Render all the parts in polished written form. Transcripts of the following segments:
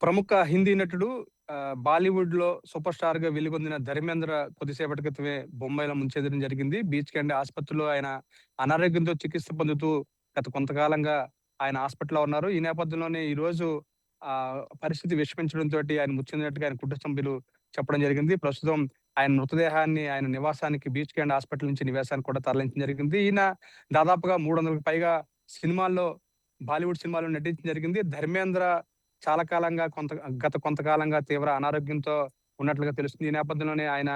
ప్రముఖ హిందీ నటుడు బాలీవుడ్‌లో సూపర్ స్టార్‌గా వెలుగొందిన 'ధర్మేంద్ర' కొద్దిసేపటి క్రితమే బొంబాయిలో మృతి జరిగింది. బీచ్‌కెండ్ ఆసుపత్రిలో ఆయన అనారోగ్యంతో చికిత్స పొందుతూ గత కొంతకాలంగా ఆయన హాస్పిటల్‌లో ఉన్నారు. ఈ నేపథ్యంలోనే ఈరోజు పరిస్థితి విషమించడంతోటి ఆయన మృతి చెందినట్టుగా ఆయన కుటుంబ సభ్యులు చెప్పడం జరిగింది. ప్రస్తుతం ఆయన మృతదేహాన్ని ఆయన నివాసానికి బీచ్‌కెండ్ హాస్పిటల్ నుంచి నివాసానికి కూడా తరలించడం జరిగింది. ఈయన దాదాపుగా 300కి పైగా సినిమాల్లో బాలీవుడ్ సినిమాల్లో నటించడం జరిగింది. 'ధర్మేంద్ర' చాలా కాలంగా గత కొంతకాలంగా తీవ్ర అనారోగ్యంతో ఉన్నట్లుగా తెలుస్తుంది. ఈ నేపథ్యంలోనే ఆయన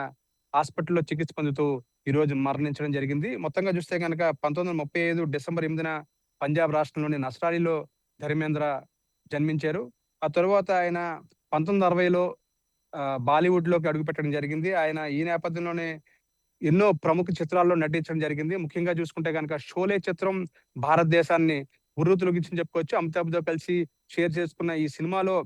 హాస్పిటల్‌లో చికిత్స పొందుతూ ఈరోజు మరణించడం జరిగింది. మొత్తంగా చూస్తే గనక 1935 డిసెంబర్ 8న పంజాబ్ రాష్ట్రంలోని నస్రాలీలో ధర్మేంద్ర జన్మించారు. ఆ తరువాత ఆయన 1960లో బాలీవుడ్‌లోకి అడుగుపెట్టడం జరిగింది. ఆయన ఈ నేపథ్యంలోనే ఎన్నో ప్రముఖ చిత్రాల్లో నటించడం జరిగింది. ముఖ్యంగా చూసుకుంటే గనక 'షోలే' చిత్రం భారతదేశాన్ని ఉర్రూతలూగించిందని చెప్పుకోవచ్చు. అమితాబ్‌తో కలిసి షేర్ చేసుకున్న ఈ సినిమాలో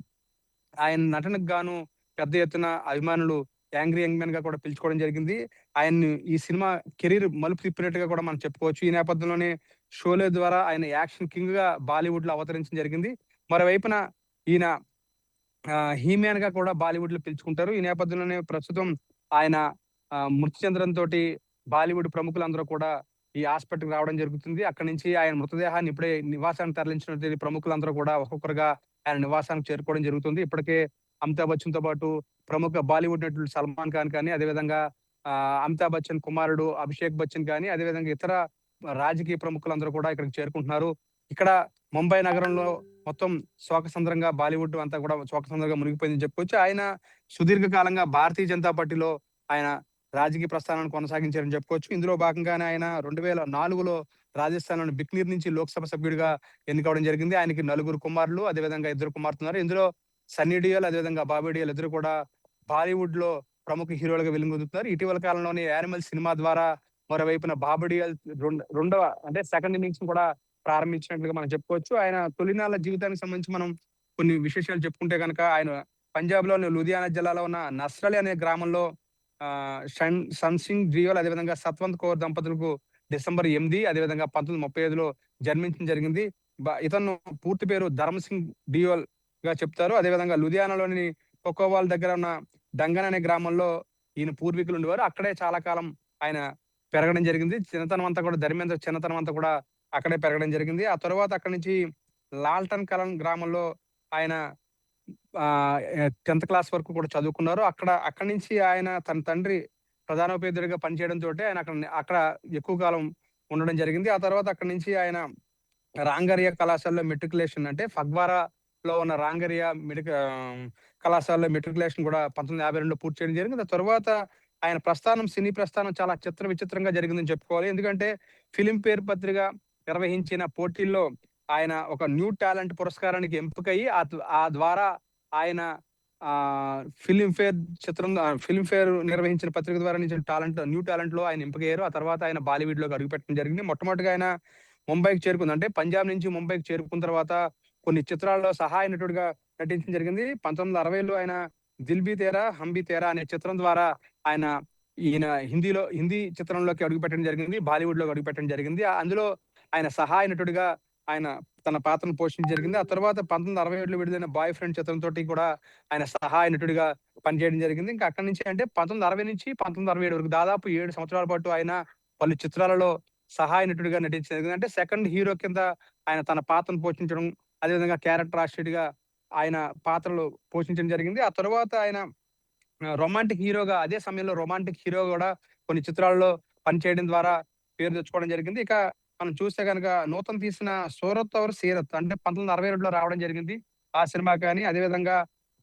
ఆయన నటనకు గాను పెద్ద ఎత్తున అభిమానులు యాంగ్రీ యంగ్ మ్యాన్‌గా కూడా పిలుచుకోవడం జరిగింది. ఆయన్ని ఈ సినిమా కెరీర్ మలుపు తిప్పినట్టుగా కూడా మనం చెప్పుకోవచ్చు. ఈ నేపథ్యంలోనే 'షోలే' ద్వారా ఆయన యాక్షన్ కింగ్‌గా బాలీవుడ్‌లో అవతరించడం జరిగింది. మరోవైపున ఈయన 'హీ మ్యాన్‌గా' కూడా బాలీవుడ్‌లో పిలుచుకుంటారు. ఈ నేపథ్యంలోనే ప్రస్తుతం ఆయన మృతి చెందడంతోటి బాలీవుడ్ ప్రముఖులందరూ కూడా ఈ హాస్పిటల్‌కి రావడం జరుగుతుంది. అక్కడి నుంచి ఆయన మృతదేహాన్ని ఇప్పుడే నివాసానికి తరలించినటువంటి ప్రముఖులందరూ కూడా ఒక్కొక్కరుగా ఆయన నివాసానికి చేరుకోవడం జరుగుతుంది. ఇప్పటికే అమితాబ్ బచ్చన్‌తో పాటు ప్రముఖ బాలీవుడ్ నటులు 'సల్మాన్ ఖాన్' కానీ, అదేవిధంగా అమితాబ్ బచ్చన్ కుమారుడు 'అభిషేక్ బచ్చన్' గాని, అదేవిధంగా ఇతర రాజకీయ ప్రముఖులందరూ కూడా ఇక్కడికి చేరుకుంటున్నారు. ఇక్కడ ముంబై నగరంలో మొత్తం శోకసంద్రంగా బాలీవుడ్ అంతా కూడా శోకసంద్రంగా మునిగిపోయిందని చెప్పుకోవచ్చు. ఆయన సుదీర్ఘ కాలంగా భారతీయ జనతా పార్టీలో ఆయన రాజకీయ ప్రస్థానాన్ని కొనసాగించారని చెప్పుకోవచ్చు. ఇందులో భాగంగానే ఆయన 2004లో రాజస్థాన్‌లోని బికనీర్ నుంచి లోక్‌సభ సభ్యుడిగా ఎన్నికవ్వడం జరిగింది. ఆయనకి నలుగురు కుమారులు, అదేవిధంగా ఇద్దరు కుమార్తెలున్నారు. ఇందులో సన్నీ డియోల్, అదేవిధంగా బాబీ డియోల్ ఇద్దరు కూడా బాలీవుడ్‌లో ప్రముఖ హీరోలుగా వెలుగొందుతున్నారు. ఇటీవల కాలంలోనే 'యానిమల్' సినిమా ద్వారా మరోవైపున బాబీ డియోల్ రెండవ అంటే సెకండ్ ఇన్నింగ్స్‌ని కూడా ప్రారంభించినట్లుగా మనం చెప్పుకోవచ్చు. ఆయన తొలినాళ్ల జీవితానికి సంబంధించి మనం కొన్ని విశేషాలు చెప్పుకుంటే గనక ఆయన పంజాబ్‌లోని లూధియానా జిల్లాలో ఉన్న నస్రలి అనే గ్రామంలో సన్ సింగ్ డియోల్ అదేవిధంగా సత్వంత్ కౌర్ దంపతులకు డిసెంబర్ 8 అదేవిధంగా 1935లో జన్మించడం జరిగింది. ఇతను పూర్తి పేరు ధర్మ్ సింగ్ డియోల్‌గా చెప్తారు. అదేవిధంగా లూధియానాలోని కోకోవాల్ దగ్గర ఉన్న డంగన్ అనే గ్రామంలో ఈయన పూర్వీకులు ఉండేవారు. అక్కడే చాలా కాలం ఆయన పెరగడం జరిగింది. ధర్మేంద్ర చిన్నతనం అంతా కూడా అక్కడే పెరగడం జరిగింది. ఆ తరువాత అక్కడి నుంచి లాల్టన్ కలన్ గ్రామంలో ఆయన 10థ్ క్లాస్ వరకు కూడా చదువుకున్నారు. అక్కడి నుంచి ఆయన తన తండ్రి ప్రధానోపాధ్యాయుడిగా పనిచేయడంతోటి ఆయన అక్కడ ఎక్కువ కాలం ఉండడం జరిగింది. ఆ తర్వాత అక్కడి నుంచి ఆయన రాంగరియా కళాశాలలో మెట్రికులేషన్ అంటే ఫగ్వారాలో ఉన్న కళాశాలలో మెట్రికులేషన్ కూడా 1952లో పూర్తి చేయడం జరిగింది. ఆ తరువాత ఆయన సినీ ప్రస్థానం చాలా విచిత్రంగా జరిగిందని చెప్పుకోవాలి. ఎందుకంటే ఫిల్మ్‌ఫేర్ పత్రిక నిర్వహించిన పోటీల్లో ఆయన ఒక న్యూ టాలెంట్ పురస్కారానికి ఎంపికయ్యి ఆ ద్వారా ఆయన ఫిల్మ్‌ఫేర్ నిర్వహించిన పత్రిక ద్వారా న్యూ టాలెంట్‌లో ఆయన ఎంపికయ్యారు. ఆ తర్వాత ఆయన బాలీవుడ్‌లోకి అడుగుపెట్టడం జరిగింది. మొట్టమొదటిగా ఆయన ముంబైకి చేరుకుంది. అంటే పంజాబ్ నుంచి ముంబైకి చేరుకున్న తర్వాత కొన్ని చిత్రాల్లో సహాయ నటుడిగా నటించడం జరిగింది. 1960లో ఆయన 'దిల్ భీ తేరా హమ్ భీ తేరా' అనే చిత్రం ద్వారా ఆయన ఈయన హిందీ చిత్రంలోకి అడుగుపెట్టడం జరిగింది. బాలీవుడ్‌లోకి అడుగుపెట్టడం జరిగింది. అందులో ఆయన సహాయ నటుడిగా ఆయన తన పాత్రను పోషించడం జరిగింది. ఆ తర్వాత 1967లో విడుదలైన 'బాయ్ ఫ్రెండ్' చిత్రంతోటి కూడా ఆయన సహాయ నటుడిగా పనిచేయడం జరిగింది. ఇంకా అక్కడి నుంచి అంటే 1960 నుంచి 1967 వరకు దాదాపు 7 సంవత్సరాల పాటు ఆయన పలు చిత్రాలలో సహాయ నటుడిగా నటించడం జరిగింది. అంటే సెకండ్ హీరో కింద ఆయన తన పాత్రను పోషించడం, అదేవిధంగా క్యారెక్టర్ ఆర్టిస్ట్‌గా ఆయన పాత్రలు పోషించడం జరిగింది. ఆ తరువాత ఆయన అదే సమయంలో రొమాంటిక్ హీరో గూడా కొన్ని చిత్రాల్లో పనిచేయడం ద్వారా పేరు తెచ్చుకోవడం జరిగింది. ఇక మనం చూస్తే గనక నూతన్ తీసిన 'సూరత్ ఔర్ సీరత్' అంటే 1962లో రావడం జరిగింది. ఆ సినిమా కానీ, అదేవిధంగా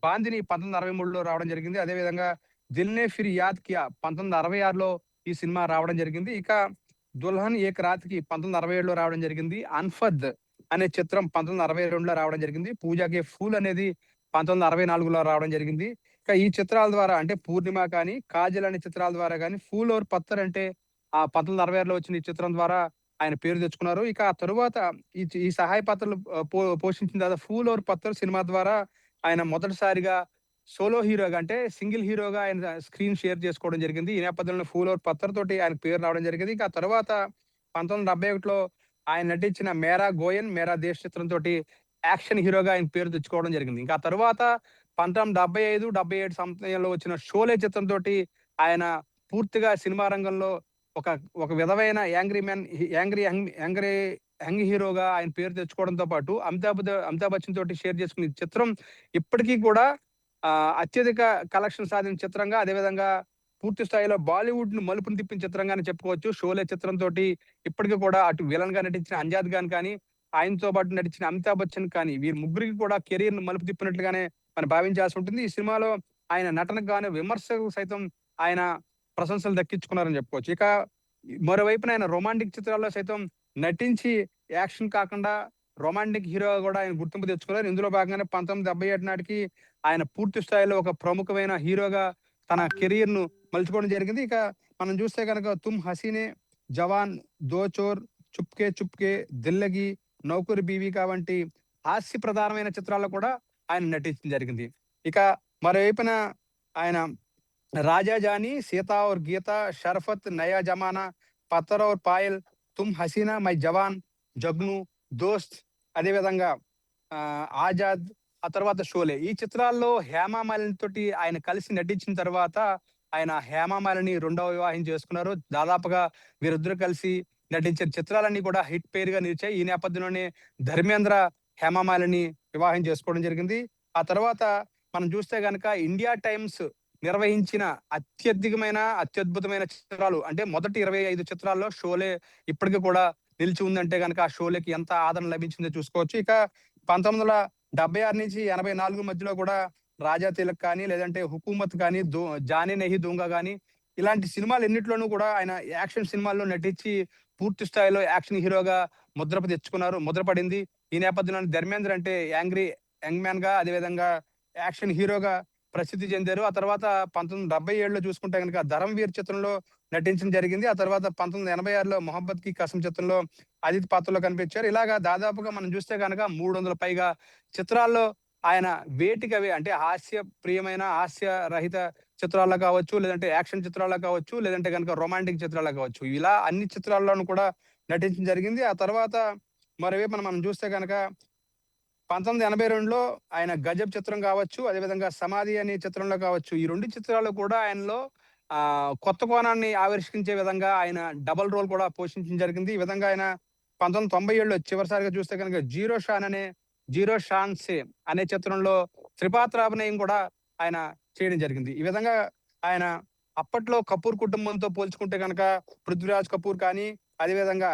'బాందిని' 1963లో రావడం జరిగింది. అదేవిధంగా 'దిల్ నే ఫిర్ యాద్ కియా' 1966లో ఈ సినిమా రావడం జరిగింది. ఇక 'దుల్హన్ ఏక్ రాత్‌కి' 1967లో రావడం జరిగింది. 'అన్ఫద్' అనే చిత్రం 1962లో రావడం జరిగింది. 'పూజా కే ఫూల్' అనేది 1964లో రావడం జరిగింది. ఈ చిత్రాల ద్వారా అంటే 'పూర్ణిమ' కానీ, 'కాజల్' అనే చిత్రాల ద్వారా గాని, 'ఫూల్ ఔర్ పత్తర్' అంటే 1966లో వచ్చిన ఈ చిత్రం ద్వారా ఆయన పేరు తెచ్చుకున్నారు. ఇక ఆ తరువాత ఈ సహాయ పాత్రలు పోషించిన తర్వాత 'ఫూల్ ఔర్ పత్తర్' సినిమా ద్వారా ఆయన మొదటిసారిగా సోలో హీరోగా అంటే సింగిల్ హీరోగా ఆయన స్క్రీన్ షేర్ చేసుకోవడం జరిగింది. ఈ నేపథ్యంలో 'ఫూల్ ఔర్ పత్తర్' తోటి ఆయనకు పేరు రావడం జరిగింది. ఇక ఆ తరువాత 1971లో ఆయన నటించిన 'మేరా గోయన్ మేరా దేశ్' చిత్రంతోటి యాక్షన్ హీరోగా ఆయన పేరు తెచ్చుకోవడం జరిగింది. ఇంకా ఆ తరువాత 1975, 77 సమయంలో వచ్చిన 'షోలే' చిత్రంతోటి ఆయన పూర్తిగా సినిమా రంగంలో ఒక ఒక విధమైన యాంగ్రీ మ్యాన్, యంగ్ హీరోగా ఆయన పేరు తెచ్చుకోవడంతో పాటు అమితాబ్ బచ్చన్ తోటి షేర్ చేసుకున్న ఈ చిత్రం ఇప్పటికీ కూడా అత్యధిక కలెక్షన్ సాధించిన చిత్రంగా, అదేవిధంగా పూర్తి స్థాయిలో బాలీవుడ్‌ను మలుపుని తిప్పిన చిత్రంగానే చెప్పుకోవచ్చు. 'షోలే' చిత్రంతోటి ఇప్పటికి కూడా అటు విలన్‌గా నటించిన 'అంజాద్ ఖాన్' కానీ, ఆయనతో పాటు నటించిన 'అమితాబ్ బచ్చన్' కానీ, వీరి ముగ్గురికి కూడా కెరియర్‌ని మలుపు తిప్పినట్లుగానే మనం భావించాల్సి ఉంటుంది. ఈ సినిమాలో ఆయన నటనకు గాను విమర్శకులు సైతం ఆయన ప్రశంసలు దక్కించుకున్నారని చెప్పుకోవచ్చు. ఇక మరోవైపున ఆయన రొమాంటిక్ చిత్రాల్లో సైతం నటించి యాక్షన్ కాకుండా రొమాంటిక్ హీరోగా కూడా ఆయన గుర్తింపు తెచ్చుకున్నారు. ఇందులో భాగంగానే 1977 నాటికి ఆయన పూర్తి స్థాయిలో ఒక ప్రముఖమైన హీరోగా తన కెరియర్‌ను మలుచుకోవడం జరిగింది. ఇక మనం చూస్తే గనక 'తుమ్ హసీనే', 'జవాన్', 'దో చోర్', 'చుప్‌కే చుప్‌కే', 'దిల్లగి', 'నౌకర్ బీవీ' వంటి హాస్య ప్రధానమైన చిత్రాల్లో కూడా ఆయన నటించడం జరిగింది. ఇక మరోవైపున ఆయన 'రాజా జానీ', 'సీతా ఔర్ గీత', 'షరఫత్', 'నయా జమానా', 'పత్తర్ ఔర్ పాయల్', 'తుమ్ హసీనా', 'మై జవాన్', 'జగ్ను', 'దోస్త్', అదేవిధంగా 'ఆజాద్', ఆ తర్వాత 'షోలే'. ఈ చిత్రాల్లో హేమ మాలిని తోటి ఆయన కలిసి నటించిన తర్వాత ఆయన హేమ మాలిని రెండవ వివాహం చేసుకున్నారు. దాదాపుగా వీరిద్దరూ కలిసి నటించిన చిత్రాలన్నీ కూడా హిట్ పెయిర్‌గా నిలిచాయి. ఈ నేపథ్యంలోనే ధర్మేంద్ర హేమ మాలిని వివాహం చేసుకోవడం జరిగింది. ఆ తర్వాత మనం చూస్తే గనక 'ఇండియా టైమ్స్' నిర్వహించిన అత్యద్భుతమైన చిత్రాలు అంటే మొదటి 25 చిత్రాల్లో 'షోలే' ఇప్పటికి కూడా నిలిచి ఉందంటే గనక ఆ 'షోలే'కి ఎంత ఆదరణ లభించిందో చూసుకోవచ్చు. ఇక 1976 నుంచి 84 మధ్యలో కూడా 'రాజా తిలక్' కానీ, లేదంటే 'హుకూమత్' కానీ, 'జానీ నహీ దూంగా' గాని ఇలాంటి సినిమాలు ఎన్నిట్లోనూ కూడా ఆయన యాక్షన్ సినిమాల్లో నటించి పూర్తి స్థాయిలో యాక్షన్ హీరోగా ముద్రపడింది. ఈ నేపథ్యంలోనే ధర్మేంద్ర అంటే యంగ్ మ్యాన్‌గా, అదేవిధంగా యాక్షన్ హీరోగా ప్రసిద్ధి చెందారు. ఆ తర్వాత 1977లో చూసుకుంటే గనుక 'ధరమ్‌వీర్' చిత్రంలో నటించడం జరిగింది. ఆ తర్వాత 1986లో 'మొహబ్బత్ కి కసమ్' చిత్రంలో అతిథి పాత్రలో కనిపించారు. ఇలాగా దాదాపుగా మనం చూస్తే గనక 300 పైగా చిత్రాల్లో ఆయన వేటికవే అంటే హాస్య రహిత చిత్రాల్లో కావచ్చు, లేదంటే యాక్షన్ చిత్రాల్లో కావచ్చు, లేదంటే గనక రొమాంటిక్ చిత్రాల్లో కావచ్చు. ఇలా అన్ని చిత్రాల్లోనూ కూడా నటించడం జరిగింది. ఆ తర్వాత మరోవైపున మనం చూస్తే గనక 1982లో ఆయన 'గజబ్' చిత్రం కావచ్చు, అదేవిధంగా 'సమాధి' అనే చిత్రంలో కావచ్చు. ఈ 2 చిత్రాలు కూడా ఆయనలో కొత్త కోణాన్ని ఆవిష్కరించే విధంగా ఆయన డబుల్ రోల్ కూడా పోషించడం జరిగింది. ఈ విధంగా ఆయన 1997లో చివరిసారిగా చూస్తే గనుక 'జీరో షాన్ సే' అనే చిత్రంలో త్రిపాత్రాభినయం కూడా ఆయన చేయడం జరిగింది. ఈ విధంగా ఆయన అప్పట్లో కపూర్ కుటుంబంతో పోల్చుకుంటే గనక 'పృథ్వీరాజ్ కపూర్' కానీ, అదేవిధంగా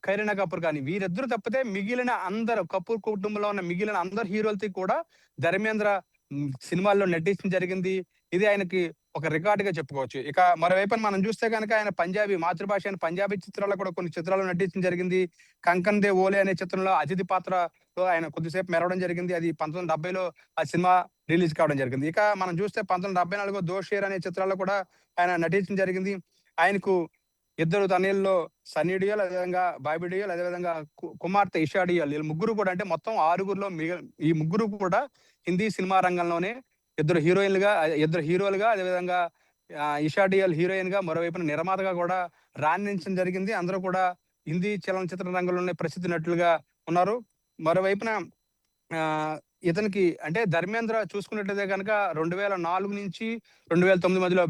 'కరీనా కపూర్' కానీ వీరిద్దరూ తప్పితే మిగిలిన అందరూ కపూర్ కుటుంబంలో ఉన్న మిగిలిన అందరు హీరోలతో కూడా ధర్మేంద్ర సినిమాల్లో నటించడం జరిగింది. ఇది ఆయనకి ఒక రికార్డ్‌గా చెప్పుకోవచ్చు. ఇక మరోవైపున మనం చూస్తే గనక ఆయన మాతృభాష అయిన పంజాబీ చిత్రాల్లో కూడా కొన్ని చిత్రాల్లో నటించడం జరిగింది. 'కంకన్ దే ఓలే' అనే చిత్రంలో అతిథి పాత్రలో ఆయన కొద్దిసేపు మెరవడం జరిగింది. అది 1970లో ఆ సినిమా రిలీజ్ కావడం జరిగింది. ఇక మనం చూస్తే 1974 'దోషేర్' అనే చిత్రాల్లో కూడా ఆయన నటించడం జరిగింది. ఆయనకు ఇద్దరు తనయుల్లో సన్నీ డియోల్, అదేవిధంగా బాబీ డియోల్, అదేవిధంగా కుమార్తె ఇషా డియోల్. వీళ్ళు ముగ్గురు కూడా అంటే మొత్తం ఆరుగురిలో ఈ ముగ్గురు కూడా హిందీ సినిమా రంగంలోనే ఇద్దరు హీరోలుగా, అదేవిధంగా ఇషా డియోల్ హీరోయిన్‌గా, మరోవైపున నిర్మాతగా కూడా రాణించడం జరిగింది. అందరూ కూడా హిందీ చలనచిత్ర రంగంలోనే ప్రసిద్ధి నటులుగా ఉన్నారు. మరోవైపున ఇతనికి అంటే ధర్మేంద్ర చూసుకున్నట్లయితే గనక 2004 నుంచి 2009 మధ్యలో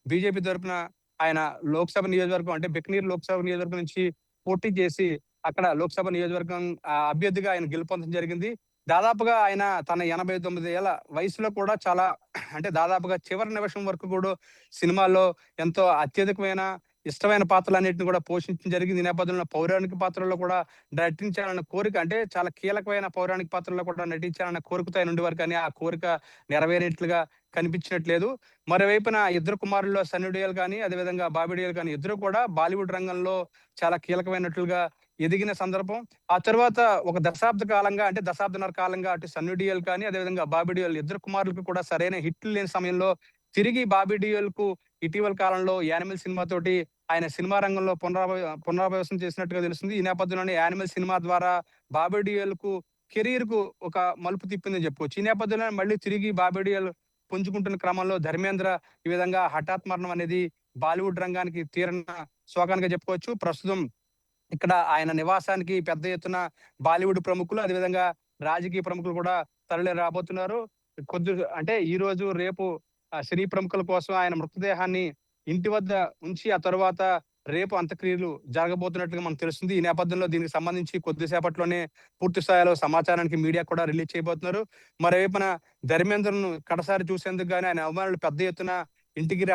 బీజేపీ తరపున ఆయన లోక్‌సభ నియోజకవర్గం అంటే బికనీర్ లోక్‌సభ నియోజకవర్గం నుంచి పోటీ చేసి అక్కడ లోక్‌సభ నియోజకవర్గం అభ్యర్థిగా ఆయన గెలుపొందడం జరిగింది. దాదాపుగా ఆయన తన 89 ఏళ్ల వయసులో కూడా చాలా అంటే దాదాపుగా చివరి నిమిషం వరకు కూడా సినిమాల్లో ఎంతో అత్యధికమైన ఇష్టమైన పాత్రలన్నిటిని కూడా పోషించడం జరిగింది. ఈ నేపథ్యంలో పౌరాణిక పాత్రల్లో కూడా నటించాలన్న కోరిక అంటే చాలా కీలకమైన పౌరాణిక పాత్రల్లో కూడా నటించాలన్న కోరికతో ఆయన ఉండేవారు. కానీ ఆ కోరిక నెరవేరేట్లుగా కనిపించినట్లేదు. మరోవైపున ఇద్దరు కుమారుల్లో సన్నీ డియోల్ కానీ, అదేవిధంగా బాబీ డియోల్ కానీ ఇద్దరు కూడా బాలీవుడ్ రంగంలో చాలా కీలకమైన నటులుగా ఎదిగిన సందర్భం. ఆ తర్వాత ఒక దశాబ్దన్నర కాలంగా అటు సన్నీ డియోల్ కానీ, అదేవిధంగా బాబీ డియోల్ ఇద్దరు కుమారులకు కూడా సరైన హిట్లు లేని సమయంలో తిరిగి బాబీ డియోల్‌కు ఇటీవల కాలంలో 'యానిమల్' సినిమా తోటి ఆయన సినిమా రంగంలో పునరావాసం చేసినట్టుగా తెలుస్తుంది. ఈ నేపథ్యంలోనే 'యానిమల్' సినిమా ద్వారా బాబీ డియోల్‌కు కెరియర్‌కు ఒక మలుపు తిప్పిందని చెప్పుకోవచ్చు. ఈ నేపథ్యంలోనే మళ్ళీ తిరిగి బాబీ డియోల్ పుంజుకుంటున్న క్రమంలో ధర్మేంద్ర ఈ విధంగా హఠాత్ మరణం అనేది బాలీవుడ్ రంగానికి తీరని శోకానిగా చెప్పుకోవచ్చు. ప్రస్తుతం ఇక్కడ ఆయన నివాసానికి పెద్ద ఎత్తున బాలీవుడ్ ప్రముఖులు, అదేవిధంగా రాజకీయ ప్రముఖులు కూడా తరలి రాబోతున్నారు. అంటే ఈరోజు, రేపు సినీ ప్రముఖుల కోసం ఆయన మృతదేహాన్ని ఇంటి వద్ద ఉంచి, ఆ తరువాత రేపు అంత్యక్రియలు జరగబోతున్నట్లుగా మనకు తెలుస్తుంది. ఈ నేపథ్యంలో దీనికి సంబంధించి కొద్దిసేపట్లోనే పూర్తి స్థాయిలో సమాచారానికి మీడియా కూడా రిలీజ్ చేయబోతున్నారు. మరోవైపున ధర్మేంద్రను కడసారి చూసేందుకు గాని ఆయన అభిమానులు పెద్ద ఎత్తున ఇంటికి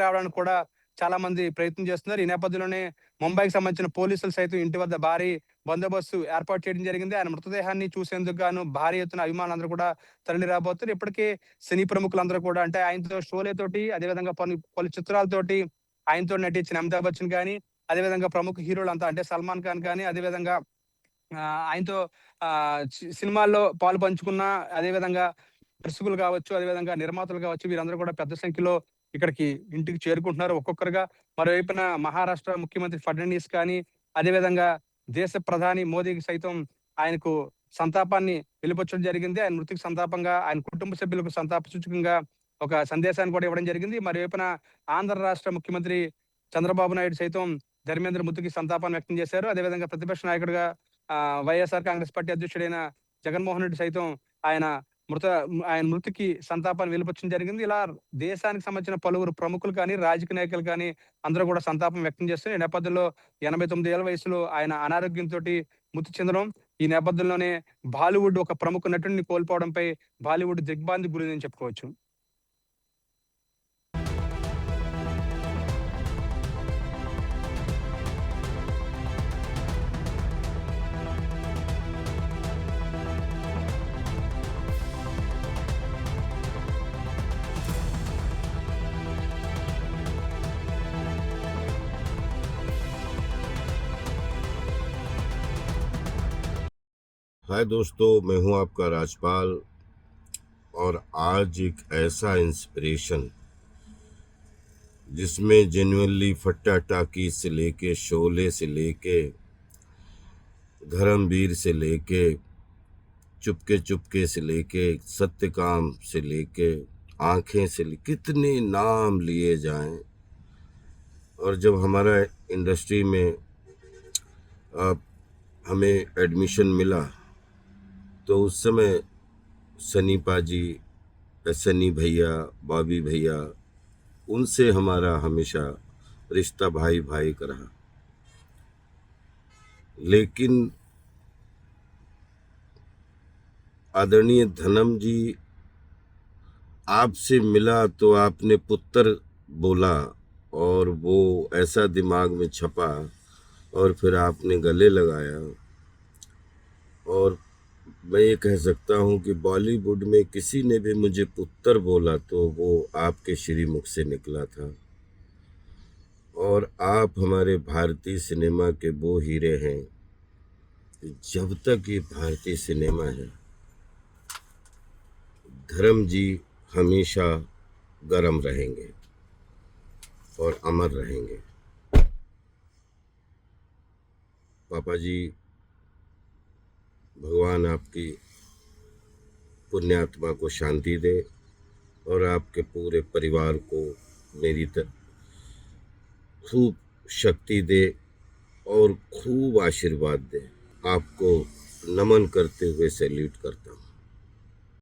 రావడానికి కూడా చాలా మంది ప్రయత్నం చేస్తున్నారు. ఈ నేపథ్యంలోనే ముంబైకి సంబంధించిన పోలీసులు సైతం ఇంటి వద్ద భారీ బందోబస్తు ఏర్పాటు చేయడం జరిగింది. ఆయన మృతదేహాన్ని చూసేందుకు గాను భారీ ఎత్తున అభిమానులందరూ కూడా తరలి రాబోతున్నారు. ఇప్పటికే సినీ ప్రముఖులందరూ కూడా, అంటే ఆయనతో షోలతోటి, అదేవిధంగా పలు చిత్రాలతోటి ఆయనతో నటించిన అమితాబ్ బచ్చన్ గాని, అదేవిధంగా ప్రముఖ హీరోలంతా అంటే సల్మాన్ ఖాన్ గాని, అదేవిధంగా ఆయనతో సినిమాల్లో పాలు పంచుకున్న, అదేవిధంగా దర్శకులు కావచ్చు, అదేవిధంగా నిర్మాతలు కావచ్చు, వీరందరూ కూడా పెద్ద సంఖ్యలో ఇక్కడికి ఇంటికి చేరుకుంటున్నారు ఒక్కొక్కరుగా. మరోవైపున మహారాష్ట్ర ముఖ్యమంత్రి ఫడ్నవీస్ కానీ, అదేవిధంగా దేశ ప్రధాని మోదీకి సైతం ఆయనకు సంతాపాన్ని వెలిబుచ్చడం జరిగింది. ఆయన మృతికి సంతాపంగా ఆయన కుటుంబ సభ్యులకు సంతాప సూచకంగా ఒక సందేశాన్ని కూడా ఇవ్వడం జరిగింది. మరోవైపున ఆంధ్ర రాష్ట్ర ముఖ్యమంత్రి చంద్రబాబు నాయుడు సైతం ధర్మేంద్ర మృతికి సంతాపాన్ని వ్యక్తం చేశారు. అదేవిధంగా ప్రతిపక్ష నాయకుడిగా వైఎస్ఆర్ కాంగ్రెస్ పార్టీ అధ్యక్షుడైన జగన్మోహన్ రెడ్డి సైతం ఆయన ఆయన మృతికి సంతాపాన్ని వెలిబుచ్చడం జరిగింది. ఇలా దేశానికి సంబంధించిన పలువురు ప్రముఖులు కానీ, రాజకీయ నాయకులు కానీ అందరూ కూడా సంతాపం వ్యక్తం చేస్తున్నారు. ఈ నేపథ్యంలో 89 ఏళ్ల వయసులో ఆయన అనారోగ్యంతోటి మృతి చెందడం, ఈ నేపథ్యంలోనే బాలీవుడ్ ఒక ప్రముఖ నటుడిని కోల్పోవడంపై బాలీవుడ్ దిగ్భ్రాంతికి గురైందని చెప్పుకోవచ్చు. हाय दोस्तों, मैं हूं आपका राजपाल और आज एक ऐसा इंस्पिरेशन जिसमें जेन्युइनली फट्टा टाकी से लेके, शोले से लेके, धर्मवीर से लेके, चुपके चुपके से लेके, सत्यकाम से लेके, आंखें से लेके, कितने नाम लिए जाएं। और जब हमारा इंडस्ट्री में हमें एडमिशन मिला तो उस समय सनी पाजी, सनी भैया, बॉबी भैया, उनसे हमारा हमेशा रिश्ता भाई भाई का रहा। लेकिन आदरणीय धनम जी, आपसे मिला तो आपने पुत्र बोला और वो ऐसा दिमाग में छपा और फिर आपने गले लगाया। और मैं ये कह सकता हूँ कि बॉलीवुड में किसी ने भी मुझे पुत्र बोला तो वो आपके श्रीमुख से निकला था। और आप हमारे भारतीय सिनेमा के वो हीरे हैं, जब तक ये भारतीय सिनेमा है, धर्म जी हमेशा गरम रहेंगे और अमर रहेंगे। पापा जी, भगवान आपकी पुण्यात्मा को शांति दे और आपके पूरे परिवार को मेरी खूब शक्ति दे और खूब आशीर्वाद दे। आपको नमन करते हुए सैल्यूट करता हूँ।